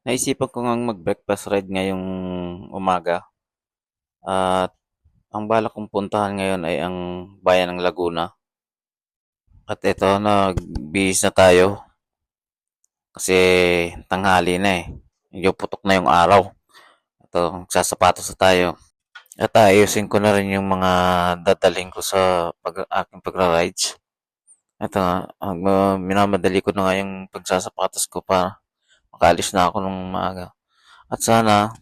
Naisipan ko ngang mag-breakfast ride ngayong umaga at ang balak kong puntahan ngayon ay ang bayan ng Laguna. At ito, nagbihis na tayo kasi tanghali na eh. Medyo putok na yung araw. Ito, magsasapatos na tayo. At ayusin ko na rin yung mga dadalhin ko sa aking pagra-rides. Ito nga, minamadali ko na nga yung pagsasapatos ko para makalis na ako ng maaga. At sana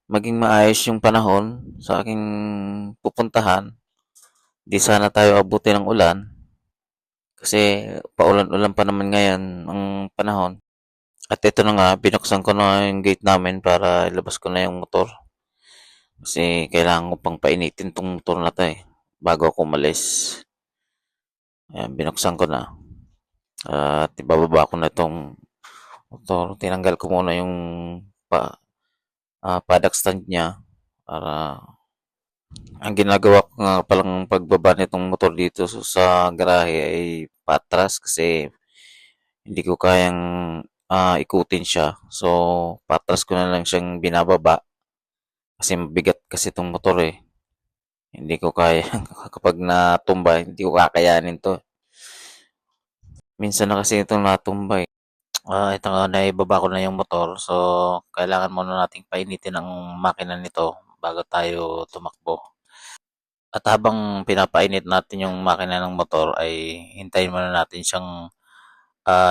maging maayos yung panahon sa aking pupuntahan. Di sana tayo abutin ng ulan kasi paulan-ulan pa naman ngayon ang panahon. At ito na nga, binuksan ko na yung gate namin para ilabas ko na yung motor. Kasi kailangan ko pang painitin tong motor na to eh, bago ako umalis. Ayan, binuksan ko na. At ibababa ko na itong motor. Tinanggal ko muna yung paddock stand niya para ang ginagawa ko nga palang pagbaba nitong motor dito sa garahe ay patras kasi hindi ko kayang ikutin siya. So, patras ko na lang siyang binababa kasi mabigat kasi itong motor eh. Hindi ko kaya kapag natumba, hindi ko kakayanin to. Minsan na kasi itong natumba eh. Ito nga, naibaba ko na yung motor. So, kailangan muna nating painitin ang makina nito bago tayo tumakbo. At habang pinapainit natin yung makina ng motor ay hintayin muna natin siyang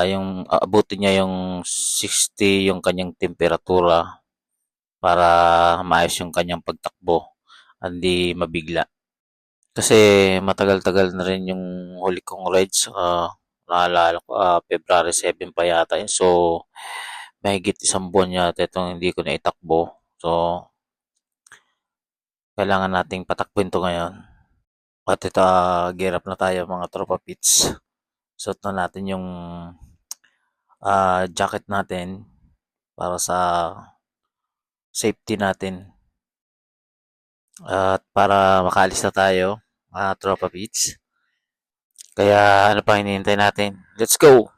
yung abutin niya yung 60 yung kanyang temperatura para maayos yung kanyang pagtakbo, hindi mabigla. Kasi matagal-tagal na rin yung huli kong rides, naalala ko, February 7 pa yata yun. So, mahigit isang buwan yata itong hindi ko na itakbo. So, kailangan nating patakbuhin to ngayon. At ito, gear up na tayo mga tropa pits. Suot na natin yung jacket natin para sa safety natin. At para makaalis na tayo, mga tropa pits. Kaya ano pa hinihintay natin? Let's go!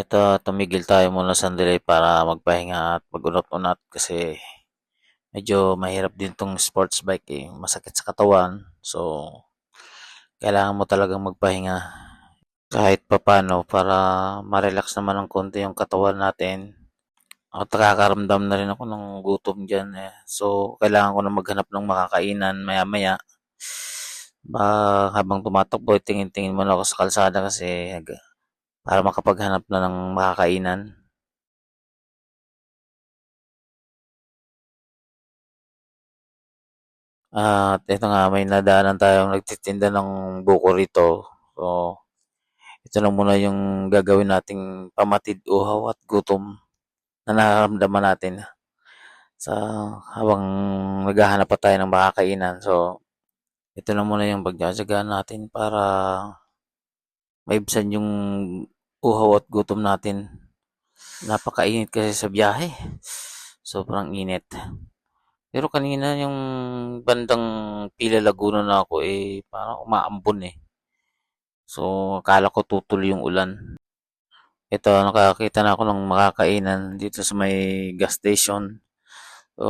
Eto, tumigil tayo muna sandali para magpahinga at mag-unat-unat kasi medyo mahirap din 'tong sports bike, eh, masakit sa katawan. So, kailangan mo talagang magpahinga kahit papaano para ma-relax naman ng konti yung katawan natin. At nakakaramdam na rin ako ng gutom diyan, eh. So, kailangan ko na maghanap ng makakainan maya-maya. Habang tumatakbo, tingin-tingin muna ako sa kalsada kasi para makapaghanap na ng makakainan. At ito nga, may nadaanan tayong nagtitinda ng buko rito. So, ito na muna yung gagawin nating pamatid uhaw at gutom na nararamdaman natin sa habang naghahanap pa tayo ng makakainan. So, ito na muna yung pagtsatsagaan natin para maibsan yung uhaw at gutom natin. Napakainit kasi sa biyahe. Sobrang init. Pero kanina yung bandang Pila Laguna na ako eh parang umaambon eh. So akala ko tutuloy yung ulan. Ito nakakita na ako ng makakainan dito sa may gas station. So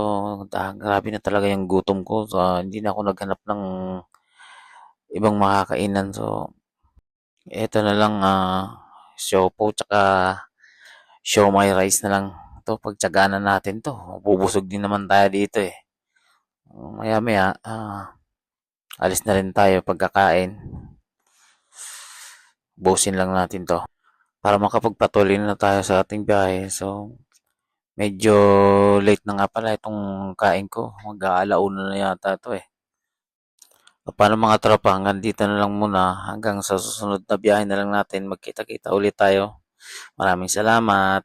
grabe na talaga yung gutom ko. So hindi na ako naghanap ng ibang makakainan. So ito na lang siopaw tsaka siomai rice na lang. Ito pagtsagaan natin to. Bubusog din naman tayo dito eh. Maya maya alis na rin tayo pagkakain. Busin lang natin to para makapagpatuloy na tayo sa ating biyahe. So, medyo late na nga pala itong kain ko. Mag-aalauna na yata ito eh. Paano mga tropa, hanggang dito na lang muna. Hanggang sa susunod na biyahe na lang natin. Magkita-kita ulit tayo. Maraming salamat.